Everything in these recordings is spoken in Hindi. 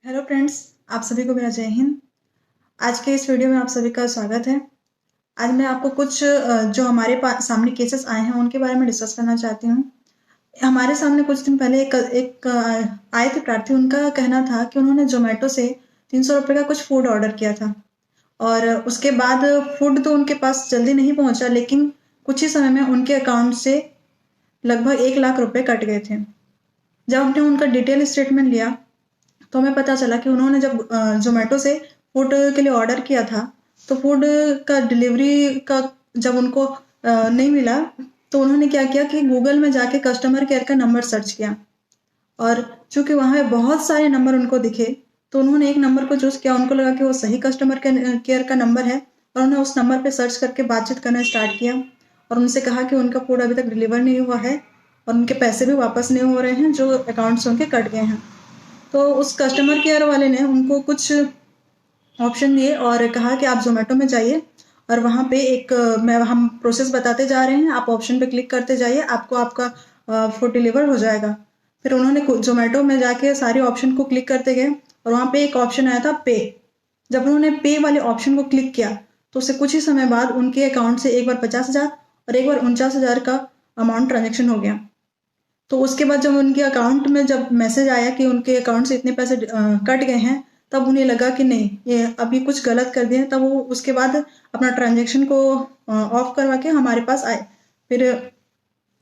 हेलो फ्रेंड्स, आप सभी को मेरा जय हिंद। आज के इस वीडियो में आप सभी का स्वागत है। आज मैं आपको कुछ जो हमारे पास सामने केसेस आए हैं उनके बारे में डिस्कस करना चाहती हूँ। हमारे सामने कुछ दिन पहले एक आए थे प्रार्थी। उनका कहना था कि उन्होंने जोमेटो से 300 रुपये का कुछ फूड ऑर्डर किया था और उसके बाद फूड तो उनके पास जल्दी नहीं पहुंचा, लेकिन कुछ ही समय में उनके अकाउंट से लगभग 1 लाख रुपए कट गए थे। जब हमने उनका डिटेल स्टेटमेंट लिया तो हमें पता चला कि उन्होंने जब जोमेटो से फूड के लिए ऑर्डर किया था तो फूड का डिलीवरी का जब उनको नहीं मिला तो उन्होंने क्या किया कि गूगल में जाके कस्टमर केयर का नंबर सर्च किया और चूंकि वहाँ बहुत सारे नंबर उनको दिखे तो उन्होंने एक नंबर को चूज किया। उनको लगा कि वो सही कस्टमर केयर का नंबर है और उन्होंने उस नंबर पे सर्च करके बातचीत करना स्टार्ट किया और उनसे कहा कि उनका फूड अभी तक डिलीवर नहीं हुआ है और उनके पैसे भी वापस नहीं हो रहे हैं जो अकाउंट से उनके कट गए हैं। तो उस कस्टमर केयर वाले ने उनको कुछ ऑप्शन दिए और कहा कि आप जोमेटो में जाइए और वहाँ पे हम प्रोसेस बताते जा रहे हैं, आप ऑप्शन पे क्लिक करते जाइए, आपको आपका फूड डिलीवर हो जाएगा। फिर उन्होंने जोमेटो में जाके सारे ऑप्शन को क्लिक करते गए और वहाँ पे एक ऑप्शन आया था पे। जब उन्होंने पे वाले ऑप्शन को क्लिक किया तो उससे कुछ ही समय बाद उनके अकाउंट से एक बार 50,000 और एक बार 49,000 का अमाउंट ट्रांजेक्शन हो गया। तो उसके बाद जब उनके अकाउंट में जब मैसेज आया कि उनके अकाउंट से इतने पैसे कट गए हैं, तब उन्हें लगा कि नहीं, ये अभी कुछ गलत कर दिया। तब वो उसके बाद अपना ट्रांजेक्शन को ऑफ करवा के हमारे पास आए। फिर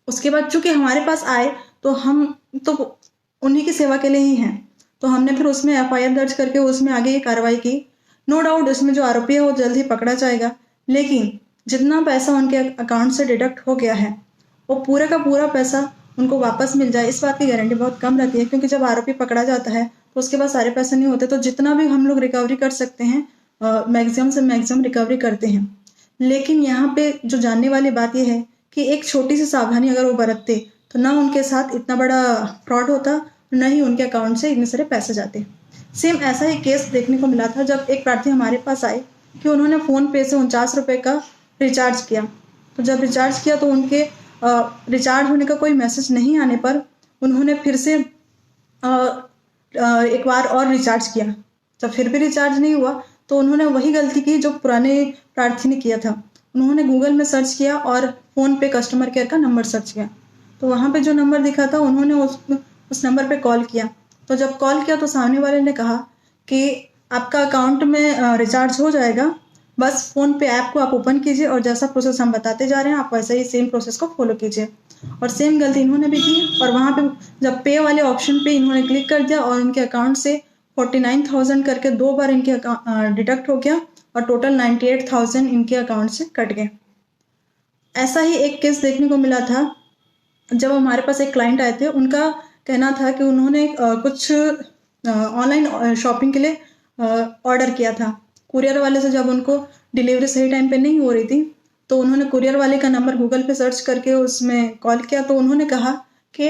उसके बाद चूंकि हमारे पास आए तो हम तो उन्हीं की सेवा के लिए ही हैं, तो हमने फिर उसमें एफआईआर दर्ज करके उसमें आगे ये कार्रवाई की। नो डाउट इसमें जो आरोपी है वो जल्द ही पकड़ा जाएगा, लेकिन जितना पैसा उनके अकाउंट से डिडक्ट हो गया है वो पूरा का पूरा पैसा उनको वापस मिल जाए, इस बात की गारंटी बहुत कम रहती है। क्योंकि जब आरोपी पकड़ा जाता है तो उसके पास सारे पैसे नहीं होते, तो जितना भी हम लोग रिकवरी कर सकते हैं मैक्सिमम से मैक्सिमम रिकवरी करते हैं। लेकिन यहाँ पे जो जानने वाली बात यह है कि एक छोटी सी सावधानी अगर वो बरतते तो ना उनके साथ इतना बड़ा फ्रॉड होता, न ही उनके अकाउंट से इतने सारे पैसे जाते। सेम ऐसा ही केस देखने को मिला था जब एक प्रार्थी हमारे पास आए कि उन्होंने फोन पे से 49 रुपए का रिचार्ज किया। तो जब रिचार्ज किया तो उनके रिचार्ज होने का कोई मैसेज नहीं आने पर उन्होंने फिर से एक बार और रिचार्ज किया। जब फिर भी रिचार्ज नहीं हुआ तो उन्होंने वही गलती की जो पुराने प्रार्थी ने किया था। उन्होंने गूगल में सर्च किया और फोन पे कस्टमर केयर का नंबर सर्च किया। तो वहाँ पे जो नंबर दिखा था उन्होंने उस नंबर पे कॉल किया। तो जब कॉल किया तो सामने वाले ने कहा कि आपका अकाउंट में रिचार्ज हो जाएगा, बस फोन पे ऐप को आप ओपन कीजिए और जैसा प्रोसेस हम बताते जा रहे हैं आप वैसा ही सेम प्रोसेस को फॉलो कीजिए। और सेम गलती इन्होंने भी की और वहाँ पे जब पे वाले ऑप्शन पे इन्होंने क्लिक कर दिया और उनके अकाउंट से 49,000 करके 2 बार इनके डिडक्ट हो गया और टोटल 98,000 इनके अकाउंट से कट गए। ऐसा ही एक केस देखने को मिला था जब हमारे पास एक क्लाइंट आए थे। उनका कहना था कि उन्होंने कुछ ऑनलाइन शॉपिंग के लिए ऑर्डर किया था। कुरियर वाले से जब उनको डिलीवरी सही टाइम पे नहीं हो रही थी तो उन्होंने कुरियर वाले का नंबर गूगल पे सर्च करके उसमें कॉल किया। तो उन्होंने कहा कि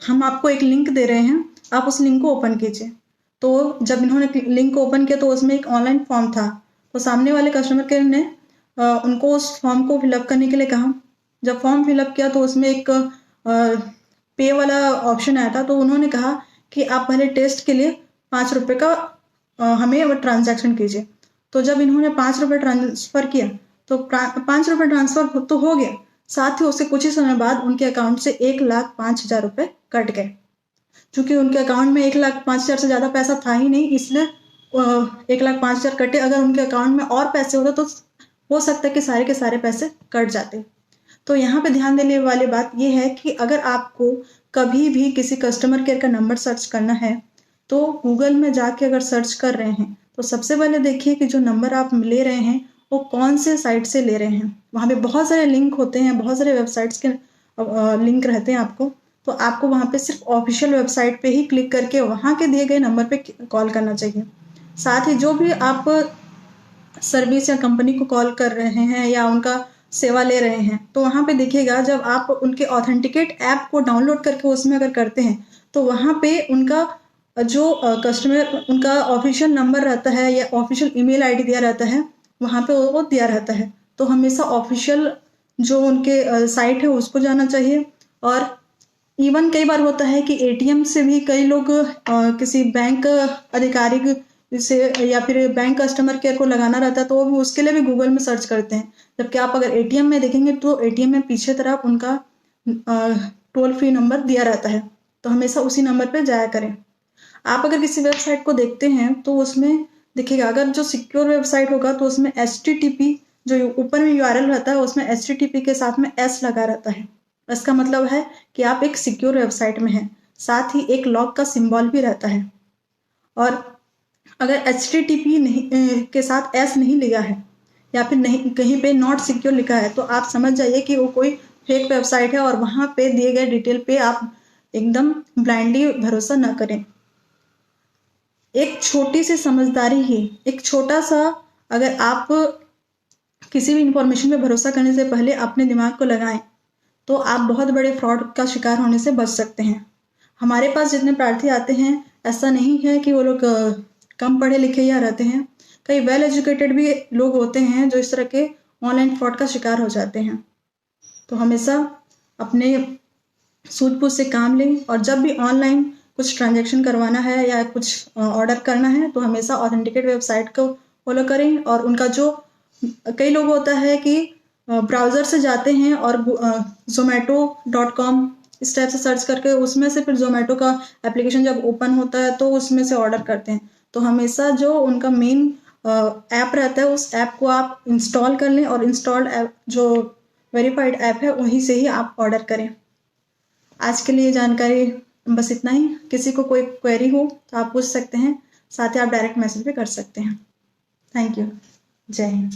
हम आपको एक लिंक दे रहे हैं, आप उस लिंक को ओपन कीजिए। तो जब इन्होंने लिंक को ओपन किया तो उसमें एक ऑनलाइन फॉर्म था। तो सामने वाले कस्टमर केयर ने उनको उस फॉर्म को फिलअप करने के लिए कहा। जब फॉर्म फिलअप किया तो उसमें एक पे वाला ऑप्शन आया था। तो उन्होंने कहा कि आप पहले टेस्ट के लिए 5 रुपए का हमें ट्रांजैक्शन कीजिए। तो जब इन्होंने 5 रुपए ट्रांसफर किया तो 5 रुपए ट्रांसफर तो हो गया, साथ ही उससे कुछ ही समय बाद उनके अकाउंट से 1,05,000 रुपए कट गए। चूंकि उनके अकाउंट में 1,05,000 से ज्यादा पैसा था ही नहीं, इसलिए 1,05,000 कटे। अगर उनके अकाउंट में और पैसे होते तो हो सकता है कि सारे के सारे पैसे कट जाते। तो यहाँ पे ध्यान देने वाली बात यह है कि अगर आपको कभी भी किसी कस्टमर केयर का नंबर सर्च करना है तो गूगल में जाके अगर सर्च कर रहे हैं तो सबसे पहले देखिए कि जो नंबर आप ले रहे हैं वो कौन से साइट से ले रहे हैं। वहाँ पे बहुत सारे लिंक होते हैं, बहुत सारे वेबसाइट्स के लिंक रहते हैं आपको। तो आपको वहाँ पे सिर्फ ऑफिशियल वेबसाइट पे ही क्लिक करके वहाँ के दिए गए नंबर पे कॉल करना चाहिए। साथ ही जो भी आप सर्विस या कंपनी को कॉल कर रहे हैं या उनका सेवा ले रहे हैं तो वहाँ पे देखिएगा जब आप उनके ऑथेंटिकेट ऐप को डाउनलोड करके उसमें अगर करते हैं तो वहाँ पे उनका जो कस्टमर उनका ऑफिशियल नंबर रहता है या ऑफिशियल ईमेल आईडी दिया रहता है, वहाँ पे वो दिया रहता है। तो हमेशा ऑफिशियल जो उनके साइट है उसको जाना चाहिए और इवन कई बार होता है कि एटीएम से भी कई लोग किसी बैंक अधिकारी से या फिर बैंक कस्टमर केयर को लगाना रहता है, तो वो भी उसके लिए भी गूगल में सर्च करते हैं। जबकि आप अगर एटीएम में देखेंगे तो एटीएम में पीछे तरफ उनका टोल फ्री नंबर दिया रहता है, तो हमेशा उसी नंबर पर जाया करें। आप अगर किसी वेबसाइट को देखते हैं तो उसमें देखिएगा, अगर जो सिक्योर वेबसाइट होगा तो उसमें HTTP जो ऊपर में URL रहता है उसमें HTTP के साथ में S लगा रहता है। इसका मतलब है कि आप एक सिक्योर वेबसाइट में हैं। साथ ही एक लॉक का सिंबल भी रहता है। और अगर HTTP नहीं के साथ S नहीं लिखा है या फिर नहीं कहीं पे नॉट सिक्योर लिखा है, तो आप समझ जाइए कि वो कोई फेक वेबसाइट है और वहां पे दिए गए डिटेल पे आप एकदम ब्लाइंडली भरोसा ना करें। एक छोटी सी समझदारी ही, एक छोटा सा, अगर आप किसी भी इंफॉर्मेशन पे भरोसा करने से पहले अपने दिमाग को लगाएं तो आप बहुत बड़े फ्रॉड का शिकार होने से बच सकते हैं। हमारे पास जितने प्रार्थी आते हैं, ऐसा नहीं है कि वो लोग कम पढ़े लिखे या रहते हैं। कई वेल एजुकेटेड भी लोग होते हैं जो इस तरह के ऑनलाइन फ्रॉड का शिकार हो जाते हैं। तो हमेशा अपने सूझबूझ से काम लें, और जब भी ऑनलाइन कुछ ट्रांजैक्शन करवाना है या कुछ ऑर्डर करना है तो हमेशा ऑथेंटिकेट वेबसाइट को फॉलो करें। और उनका जो कई लोग होता है कि ब्राउज़र से जाते हैं और zomato.com इस टाइप से सर्च करके उसमें से फिर जोमेटो का एप्लीकेशन जब ओपन होता है तो उसमें से ऑर्डर करते हैं। तो हमेशा जो उनका मेन ऐप रहता है उस ऐप को आप इंस्टॉल कर लें, और इंस्टॉल्ड ऐप जो वेरीफाइड ऐप है वहीं से ही आप ऑर्डर करें। आज के लिए जानकारी बस इतना ही। किसी को कोई क्वेरी हो तो आप पूछ सकते हैं, साथ ही आप डायरेक्ट मैसेज भी कर सकते हैं। Thank you. जय हिंद।